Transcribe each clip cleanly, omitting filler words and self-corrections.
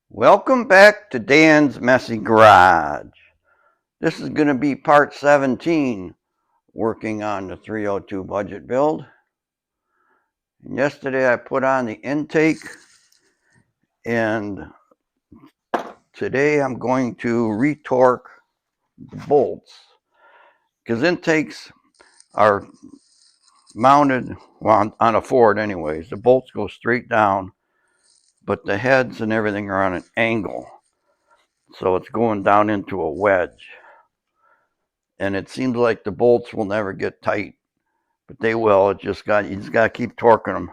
Welcome back to Dan's Messy Garage. This is going to be part 17, working on the 302 budget build. And yesterday I put on the intake, and today I'm going to retorque the bolts. Because intakes are mounted, well, on a Ford anyways. The bolts go straight down, but the heads and everything are on an angle. So it's going down into a wedge. And it seems like the bolts will never get tight, but they will. You just got to keep torquing them.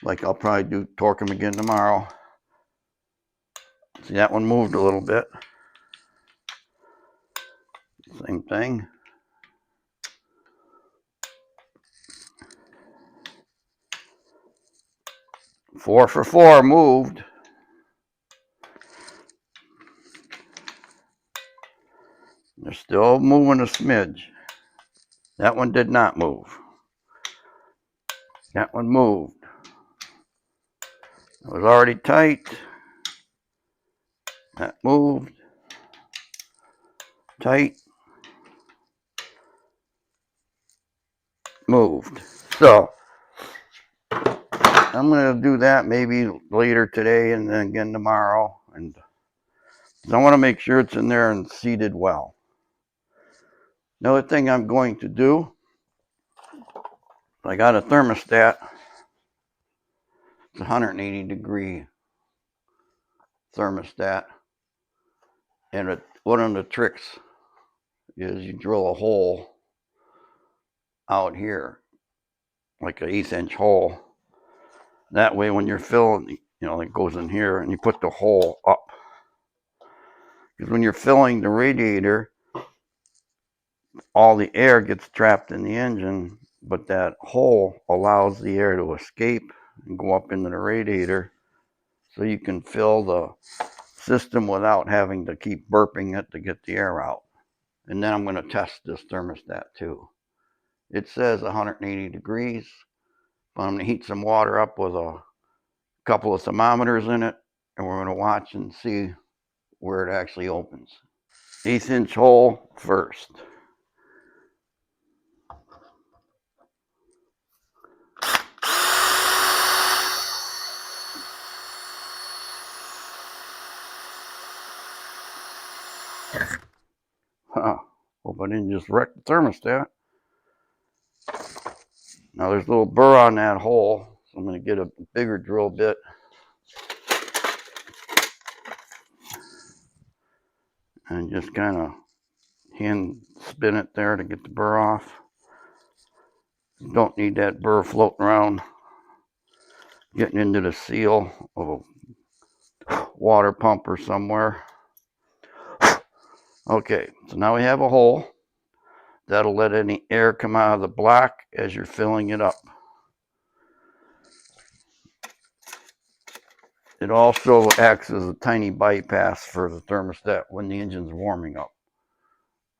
Like I'll probably torque them again tomorrow. See, that one moved a little bit. Same thing. Four for four moved. They're still moving a smidge. That one did not move. That one moved. It was already tight. That moved. Tight. Moved. So I'm going to do that maybe later today and then again tomorrow. And I want to make sure it's in there and seated well. Another thing I'm going to do, I got a thermostat. It's a 180 degree thermostat. And one of the tricks is you drill a hole out here, like an 1/8-inch hole. That way when you're filling, it goes in here and you put the hole up. Because when you're filling the radiator, all the air gets trapped in the engine, but that hole allows the air to escape and go up into the radiator, so you can fill the system without having to keep burping it to get the air out. And then I'm going to test this thermostat too. It says 180 degrees, but I'm going to heat some water up with a couple of thermometers in it, and we're going to watch and see where it actually opens. 1/8-inch hole first. Hope I didn't just wreck the thermostat. Now there's a little burr on that hole, so I'm going to get a bigger drill bit. And just kind of hand spin it there to get the burr off. You don't need that burr floating around getting into the seal of a water pump or somewhere. Okay, so now we have a hole. That'll let any air come out of the block as you're filling it up. It also acts as a tiny bypass for the thermostat when the engine's warming up.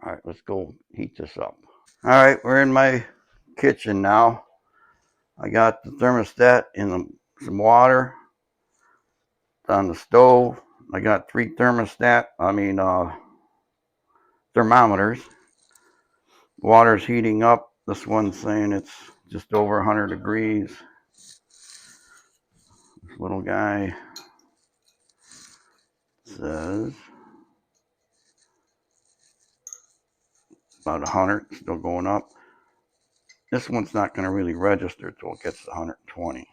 All right, let's go heat this up. All right, we're in my kitchen now. I got the thermostat in some water on the stove. I got 3 thermometers. Water's heating up. This one's saying it's just over 100 degrees. This little guy says about 100, still going up. This one's not going to really register until it gets to 120.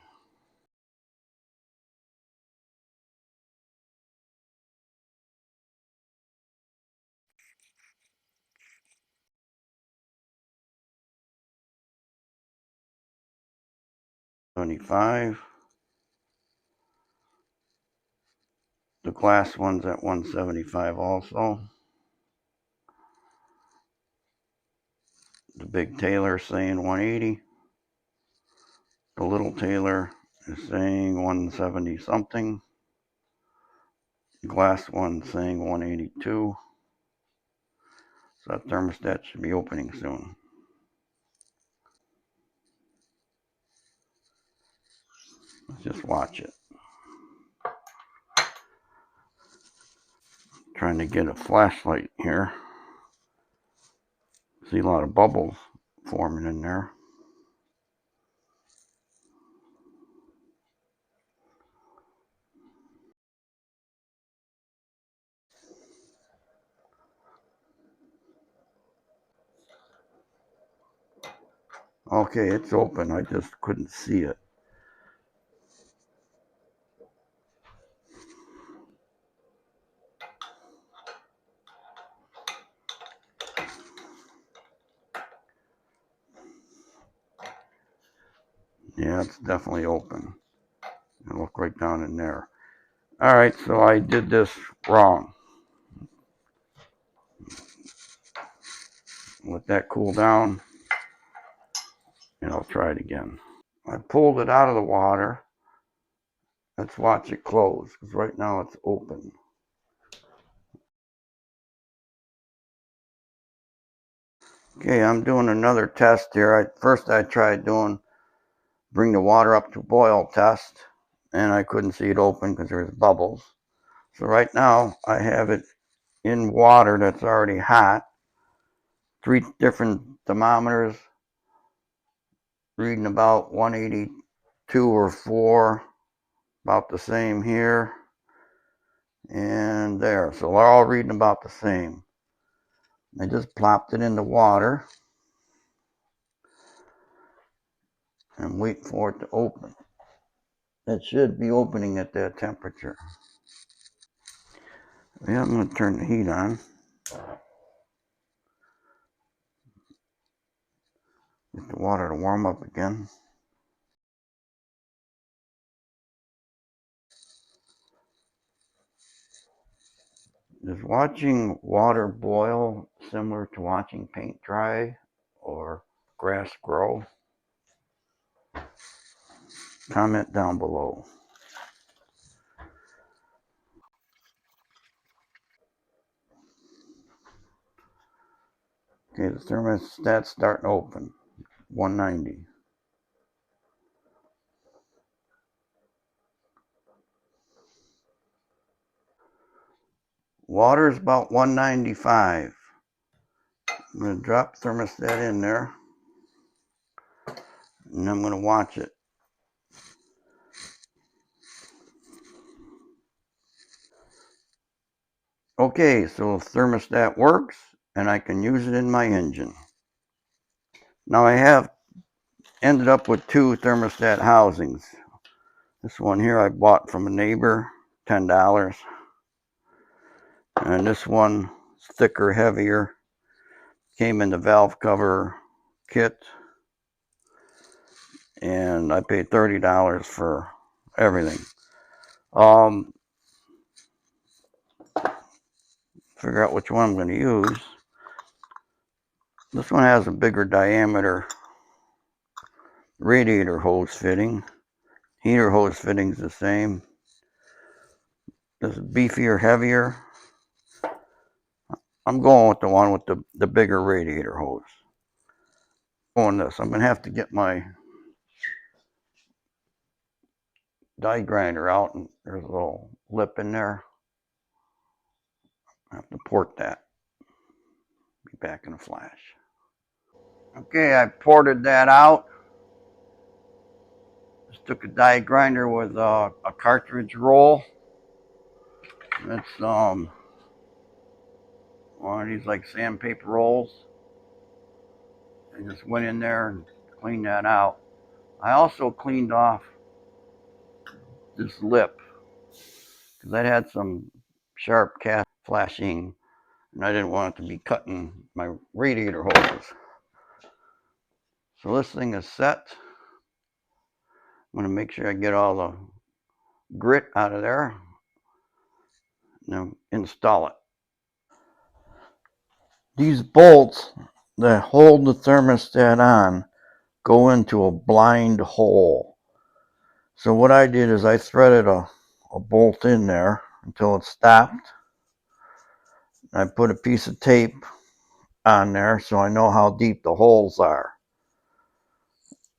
$75. The glass one's at 175 also. The big Taylor saying 180. The little Taylor is saying 170 something. The glass one saying 182. So that thermostat should be opening soon. Let's just watch it. Trying to get a flashlight here. See a lot of bubbles forming in there. Okay, it's open. I just couldn't see it. Yeah, it's definitely open. I look right down in there. All right, so I did this wrong. Let that cool down, and I'll try it again. I pulled it out of the water. Let's watch it close, because right now it's open. Okay, I'm doing another test here. First I tried bring the water up to boil test, and I couldn't see it open because there's bubbles. So right now I have it in water that's already hot. 3 different thermometers reading about 182 or 4, about the same here and there. So they're all reading about the same. I just plopped it in the water and wait for it to open. It should be opening at that temperature. Yeah, I'm going to turn the heat on. Get the water to warm up again. Is watching water boil similar to watching paint dry or grass grow? Comment down below. Okay, the thermostat's starting to open. 190. Water's about 195. I'm going to drop thermostat in there, and I'm going to watch it. Okay, so thermostat works, and I can use it in my engine. Now I have ended up with 2 thermostat housings. This one here I bought from a neighbor, $10. And this one is thicker, heavier. Came in the valve cover kit. And I paid $30 for everything. Figure out which one I'm going to use. This one has a bigger diameter radiator hose fitting. Heater hose fitting's the same. This is beefier, heavier. I'm going with the one with the bigger radiator hose. I'm going to have to get my die grinder out, and there's a little lip in there. I have to port that. Be back in a flash. Okay, I ported that out. Just took a die grinder with a cartridge roll. It's one of these like sandpaper rolls. I just went in there and cleaned that out. I also cleaned off this lip because that had some sharp cast flashing, and I didn't want it to be cutting my radiator hoses. So this thing is set. I'm going to make sure I get all the grit out of there and then install it. These bolts that hold the thermostat on go into a blind hole. So what I did is I threaded a bolt in there until it stopped. I put a piece of tape on there so I know how deep the holes are.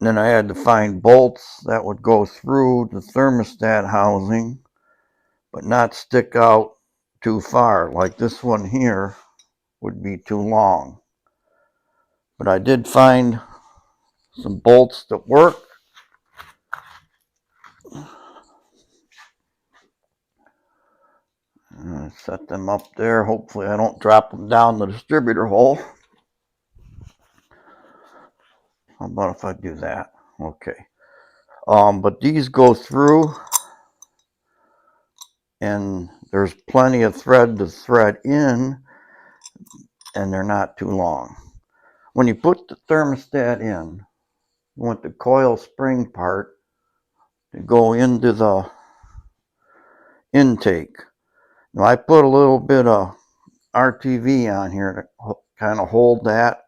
And then I had to find bolts that would go through the thermostat housing but not stick out too far. Like this one here would be too long. But I did find some bolts that work. Set them up there. Hopefully I don't drop them down the distributor hole. How about if I do that? Okay. But these go through, and there's plenty of thread to thread in, and they're not too long. When you put the thermostat in, you want the coil spring part to go into the intake. Now I put a little bit of RTV on here to kind of hold that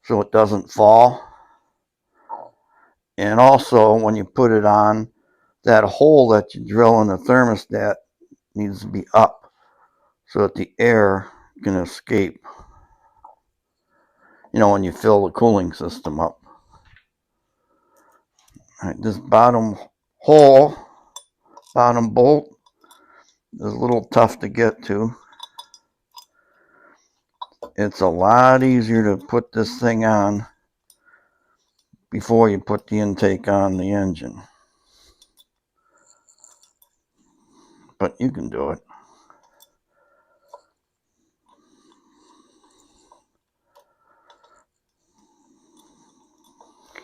so it doesn't fall. And also when you put it on, that hole that you drill in the thermostat needs to be up so that the air can escape, you know, when you fill the cooling system up. All right, this bottom hole, bottom bolt, is a little tough to get to. It's a lot easier to put this thing on before you put the intake on the engine. But you can do it.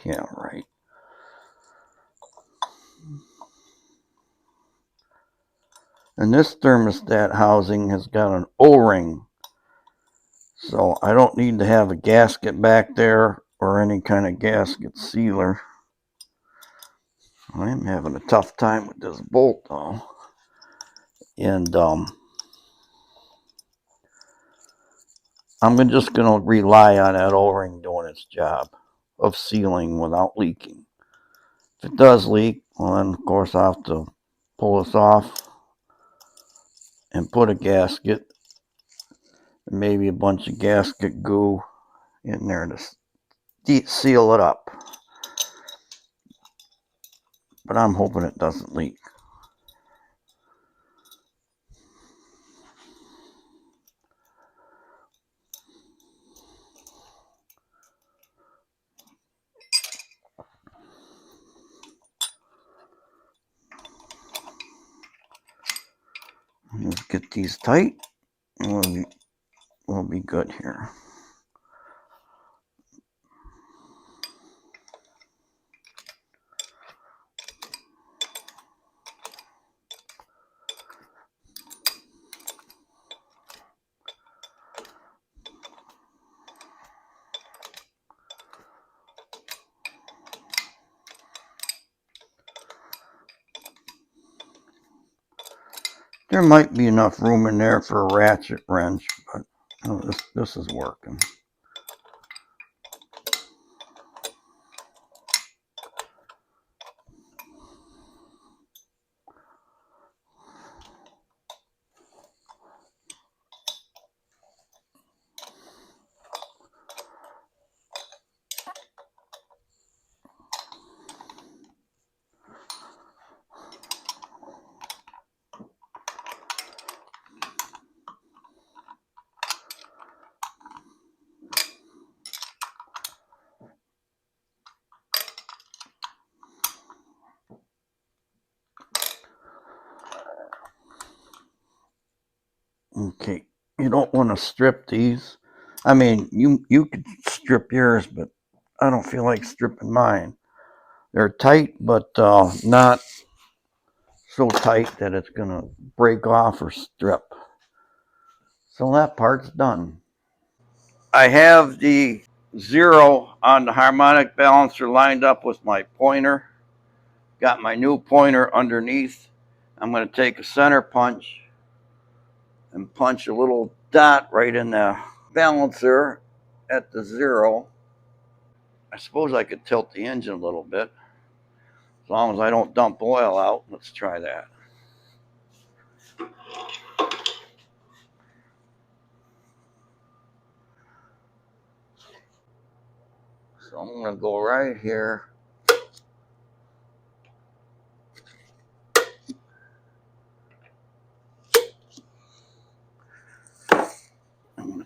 Yeah, right. And this thermostat housing has got an O-ring. So I don't need to have a gasket back there or any kind of gasket sealer. I'm having a tough time with this bolt though. And I'm just going to rely on that O-ring doing its job of sealing without leaking. If it does leak, well then of course I'll have to pull this off and put a gasket and maybe a bunch of gasket goo in there to seal it up. But I'm hoping it doesn't leak. Let's get these tight and we'll be good here. There might be enough room in there for a ratchet wrench, but this is working. Okay, you don't want to strip these. I mean, you could strip yours, but I don't feel like stripping mine. They're tight, but not so tight that it's going to break off or strip. So that part's done. I have the 0 on the harmonic balancer lined up with my pointer. Got my new pointer underneath. I'm going to take a center punch and punch a little dot right in the balancer at the 0. I suppose I could tilt the engine a little bit as long as I don't dump oil out. Let's try that. So I'm going to go right here.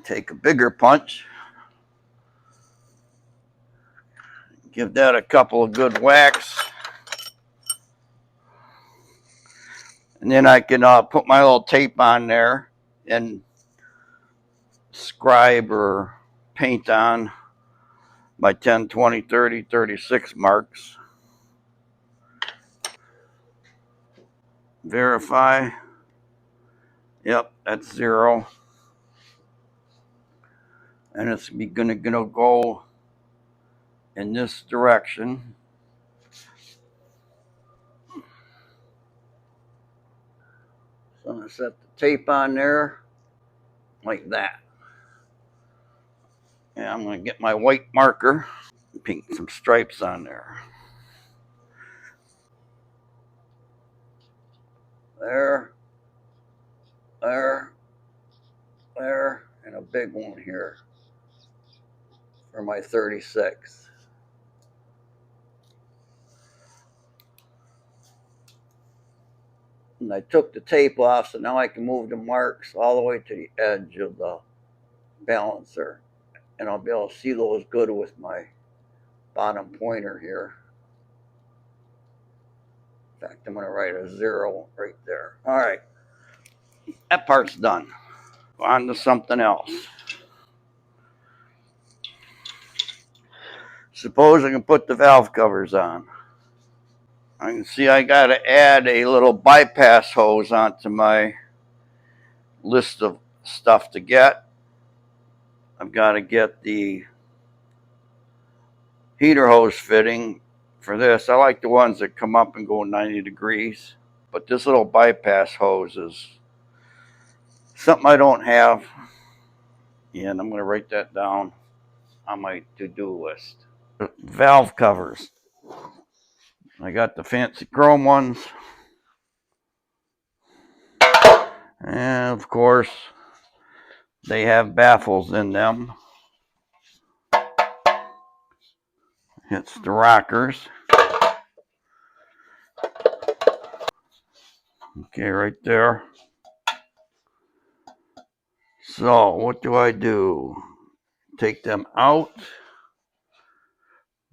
take a bigger punch, give that a couple of good whacks, and then I can put my little tape on there and scribe or paint on my 10, 20, 30, 36 marks. Verify. Yep, that's 0. And it's gonna go in this direction. So I'm gonna set the tape on there like that. And I'm gonna get my white marker and paint some stripes on there. There, there, there, and a big one here for my 36. And I took the tape off, so now I can move the marks all the way to the edge of the balancer. And I'll be able to see those good with my bottom pointer here. In fact, I'm going to write a 0 right there. All right, that part's done. On to something else. Suppose I can put the valve covers on. I can see I got to add a little bypass hose onto my list of stuff to get. I've got to get the heater hose fitting for this. I like the ones that come up and go 90 degrees, but this little bypass hose is something I don't have, and I'm going to write that down on my to-do list. Valve covers. I got the fancy chrome ones, and of course they have baffles in them. It's the rockers. Okay, right there. So what do I do? Take them out.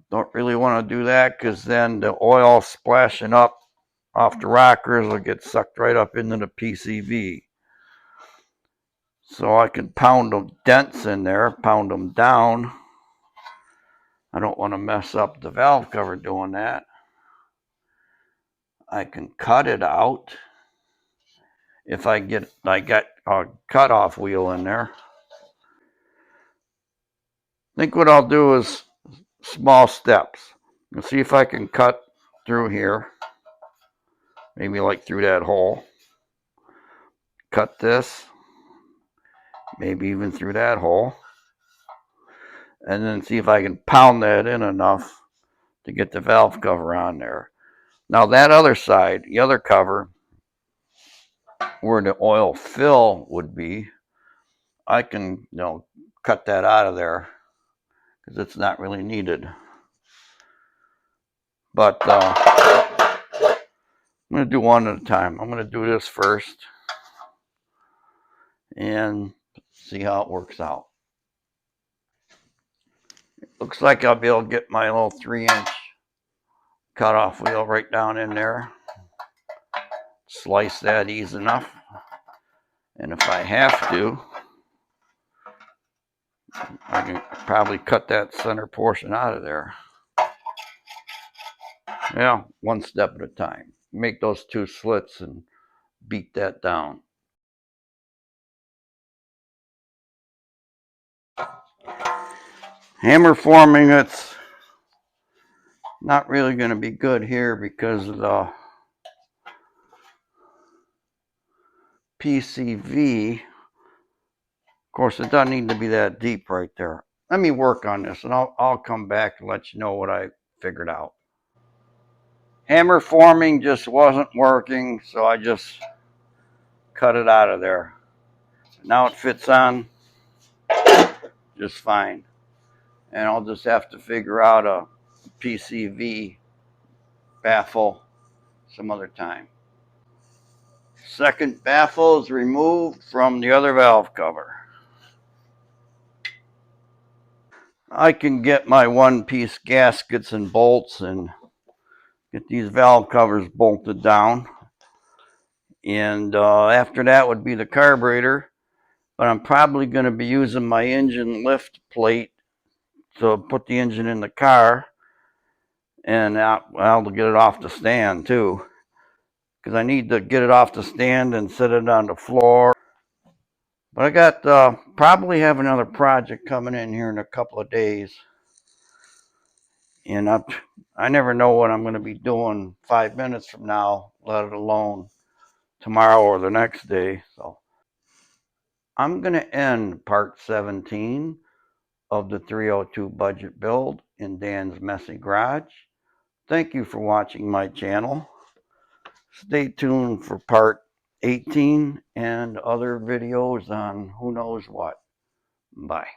Don't really want to do that because then the oil splashing up off the rockers will get sucked right up into the PCV. So I can pound them dents in there, pound them down. I don't want to mess up the valve cover doing that. I can cut it out if I got a cutoff wheel in there. I think what I'll do is small steps. I'll see if I can cut through here, maybe like through that hole. Cut this, maybe even through that hole, and then see if I can pound that in enough to get the valve cover on there. Now that other side, the other cover, where the oil fill would be, I can, cut that out of there because it's not really needed. But I'm going to do one at a time. I'm going to do this first and see how it works out. Looks like I'll be able to get my little 3-inch cutoff wheel right down in there. Slice that easy enough. And if I have to, I can probably cut that center portion out of there. Yeah, one step at a time. Make those 2 slits and beat that down. Hammer forming, it's not really going to be good here because of the PCV. Of course, it doesn't need to be that deep right there. Let me work on this and I'll come back and let you know what I figured out. Hammer forming just wasn't working, so I just cut it out of there. Now it fits on just fine. And I'll just have to figure out a PCV baffle some other time. Second baffle is removed from the other valve cover. I can get my one-piece gaskets and bolts and get these valve covers bolted down. And after that would be the carburetor. But I'm probably going to be using my engine lift plate to put the engine in the car. And I'll get it off the stand too, because I need to get it off the stand and set it on the floor. But I got probably have another project coming in here in a couple of days. And I never know what I'm going to be doing 5 minutes from now, let alone tomorrow or the next day. So I'm going to end part 17 of the 302 budget build in Dan's Messy Garage. Thank you for watching my channel. Stay tuned for part 18 and other videos on who knows what. Bye.